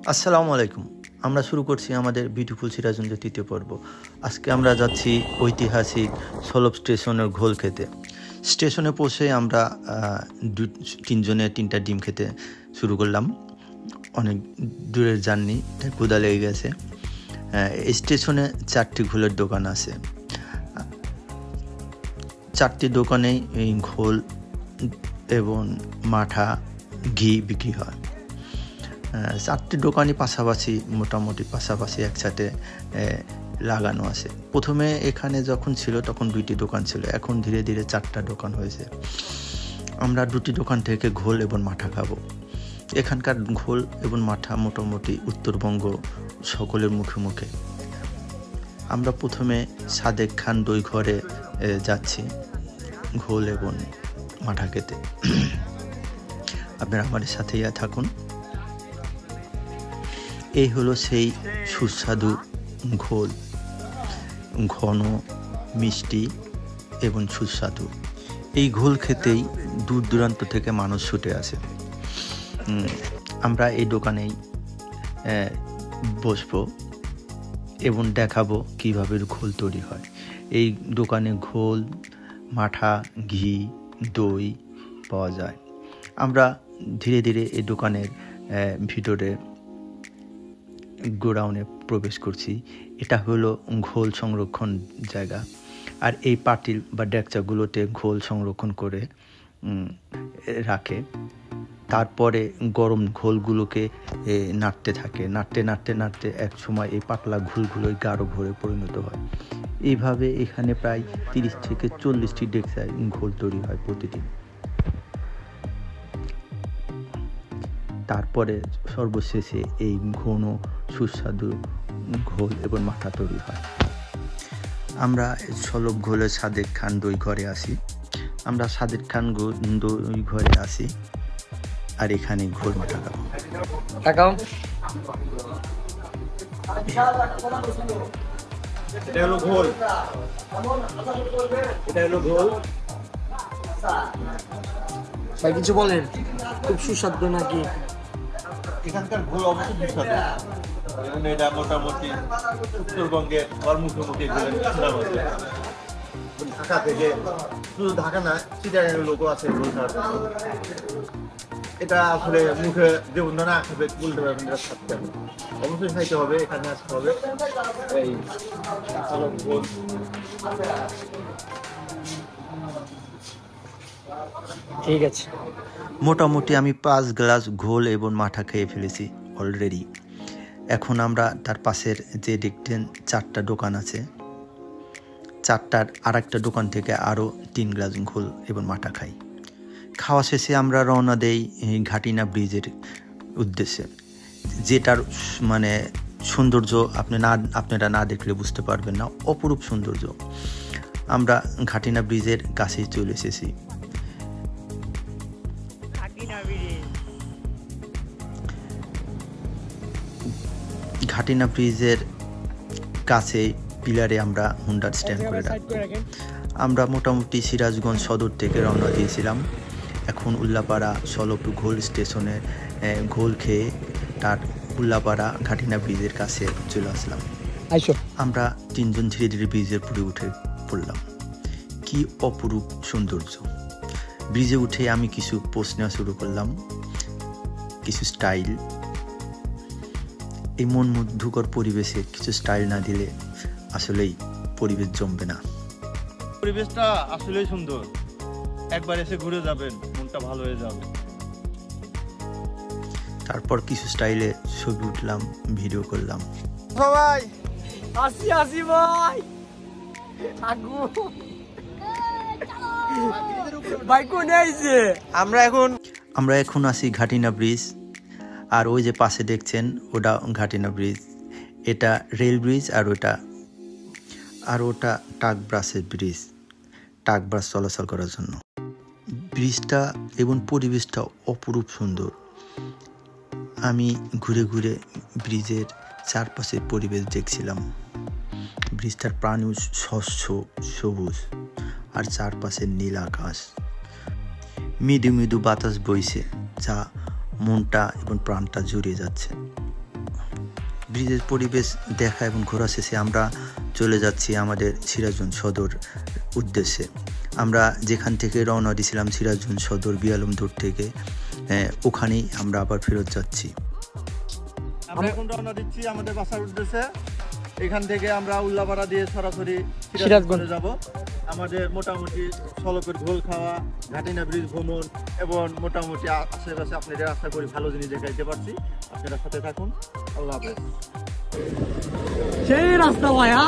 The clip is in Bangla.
আসসালামু আলাইকুম। আমরা শুরু করছি আমাদের বিউটিফুল সিরাজগঞ্জের তৃতীয় পর্ব। আজকে আমরা যাচ্ছি ঐতিহাসিক সলব স্টেশনের ঘোল খেতে। স্টেশনে পৌঁছে আমরা তিনজনে 3টা ডিম খেতে শুরু করলাম। অনেক দূরের জার্নি, তাই ক্ষুধা লেগে গেছে। এই স্টেশনে 4টি ঘোলের দোকান আছে। 4টি দোকানেই এই ঘোল এবং মাঠা, ঘি বিক্রি হয়। 4টি দোকানই মোটামুটি পাশাপাশি একসাথে লাগানো আছে। প্রথমে এখানে যখন ছিল তখন 2টি দোকান ছিল, এখন ধীরে ধীরে 4টা দোকান হয়েছে। আমরা 2টি দোকান থেকে ঘোল এবং মাঠা খাবো। এখানকার ঘোল এবং মাঠা মোটামুটি উত্তরবঙ্গ সকলের মুখে মুখে। আমরা প্রথমে সাদেক খান দই ঘরে যাচ্ছি ঘোল এবং মাঠা খেতে। আপনারা আমাদের সাথেই থাকুন। এই হলো সেই সুস্বাদু ঘোল, ঘন, মিষ্টি এবং সুস্বাদু। এই ঘোল খেতেই দূর দূরান্ত থেকে মানুষ ছুটে আসে। আমরা এই দোকানেই বসবো এবং দেখাবো কিভাবে ঘোল তৈরি হয়। এই দোকানে ঘোল, মাঠা, ঘি, দই পাওয়া যায়। আমরা ধীরে ধীরে এই দোকানের ভিতরে গোডাউনে প্রবেশ করছি। এটা হলো ঘোল সংরক্ষণ জায়গা। আর এই পাতিল বা ডেকচাগুলোতে ঘোল সংরক্ষণ করে রাখে। তারপরে গরম ঘোলগুলোকে নাড়তে থাকে। নাড়তে এক সময় এই পাতলা ঘোলগুলোই গাঢ় ঘোরে পরিণত হয়। এইভাবে এখানে প্রায় 30 থেকে 40টি ডেকচায় ঘোল তৈরি হয় প্রতিদিন। তারপরে সর্বশেষে এই ঘন সুস্বাদু ঘোল এবং মাঠা তৈরি হয়। আমরা সলব ঘোলের সাদেক খান দই ঘরে আসি। আমরা সাদেক খান দই ঘরে আসি আর এখানে ঘোল মাঠা খাবো। এটা হলো ঘোল, এটা হলো ঘোল। ভাই কিছু বলেন, খুব সুস্বাদু নাকি? এখানকার ঘোল অবশ্যই সুস্বাদু এবং এটা মোটামুটি উত্তরবঙ্গের মুখোমুখি ঢাকা থেকে, শুধু ঢাকা না, চিটাগাংয়ের লোকও আছে ঘোল খাওয়ার জন্য। এটা আসলে মুখে যে অন্য না খাবে বলতে পারবেন এটা খাচ্ছে, অবশ্যই খাইতে হবে, এখানে আসতে হবে। এই ঘোল ঠিক আছে। মোটামুটি আমি 5 গ্লাস ঘোল এবং মাঠা খেয়ে ফেলেছি অলরেডি। এখন আমরা তার পাশের যে দেখতেন 4টা দোকান আছে, 4টার আরেকটা দোকান থেকে আরও 3 গ্লাস ঘোল এবং মাঠা খাই। খাওয়া শেষে আমরা রওনা দেই ঘাটিনা ব্রিজের উদ্দেশ্যে, যেটার মানে সৌন্দর্য আপনারা না দেখলে বুঝতে পারবেন না। অপরূপ সৌন্দর্য। আমরা ঘাটিনা ব্রিজের কাছেই চলে এসেছি। ঘাটিনা ব্রিজের কাছে পিলারে আমরা হুন্ডার স্ট্যান্ড করে রাখবো। আমরা মোটামুটি সিরাজগঞ্জ সদর থেকে রওনা দিয়েছিলাম। এখন উল্লাপাড়া সলব ঘোল স্টেশনে ঘোল খেয়ে তার উল্লাপাড়া ঘাটিনা ব্রিজের কাছে চলে আসলাম। আমরা 3জন ধীরে ধীরে ব্রিজের উপরে উঠে পড়লাম। কি অপরূপ সৌন্দর্য! ব্রিজে উঠে আমি কিছু পোস্ট নেওয়া শুরু করলাম, কিছু স্টাইল। এই মন মুগ্ধকর পরিবেশে কিছু স্টাইল না দিলে আসলেই পরিবেশ জমবে না। পরিবেশটা আসলেই সুন্দর, একবার এসে ঘুরে যাবেন, মনটা ভালো হয়ে যাবে। তারপর কিছু স্টাইলে ছবি উঠলাম, ভিডিও করলাম। সবাই আসি ভাই, ভাই কোন আইছে? আমরা এখন আসি ঘাটিনা ব্রিজ। আর ওই যে পাশে দেখছেন ওটা ঘাটিনা ব্রিজ। এটা রেল ব্রিজ আর ওটা টাক ব্রাসের ব্রিজ, টাক ব্রাস চলাচল করার জন্য। ব্রিজটা এবং পরিবেশটা অপরূপ সুন্দর। আমি ঘুরে ঘুরে ব্রিজের চারপাশের পরিবেশ দেখছিলাম। ব্রিজটার প্রাণী স্বচ্ছ সবুজ আর চারপাশে নীল আকাশ। মৃদু মৃদু বাতাস বইছে, যা মনটা এবং প্রাণটা জুড়িয়ে যাচ্ছে। ব্রিজের পরিবেশ দেখা এবং ঘোরা শেষে আমরা চলে যাচ্ছি আমাদের সিরাজগঞ্জ সদর উদ্দেশ্যে। আমরা যেখান থেকে রওনা দিয়েছিলাম সিরাজগঞ্জ সদর বিয়ালমদুর থেকে, ওখানেই আমরা আবার ফেরত যাচ্ছি। আমরা এখন রওনা দিচ্ছি আমাদের বাসার উদ্দেশ্যে। এখান থেকে আমরা উল্লাপাড়া দিয়ে সরাসরি সিরাজগঞ্জে যাব। আমাদের মোটামুটি সলকের ঘোল খাওয়া, ঘাটিনা ব্রিজ ভ্রমণ এবং মোটামুটি আশেপাশে আপনাদের আশা করি ভালো জিনিস দেখাইতে পারছি। আপনারা সাথে থাকুন। আল্লাহ হাফেজ। সেই রাস্তা ভাইয়া।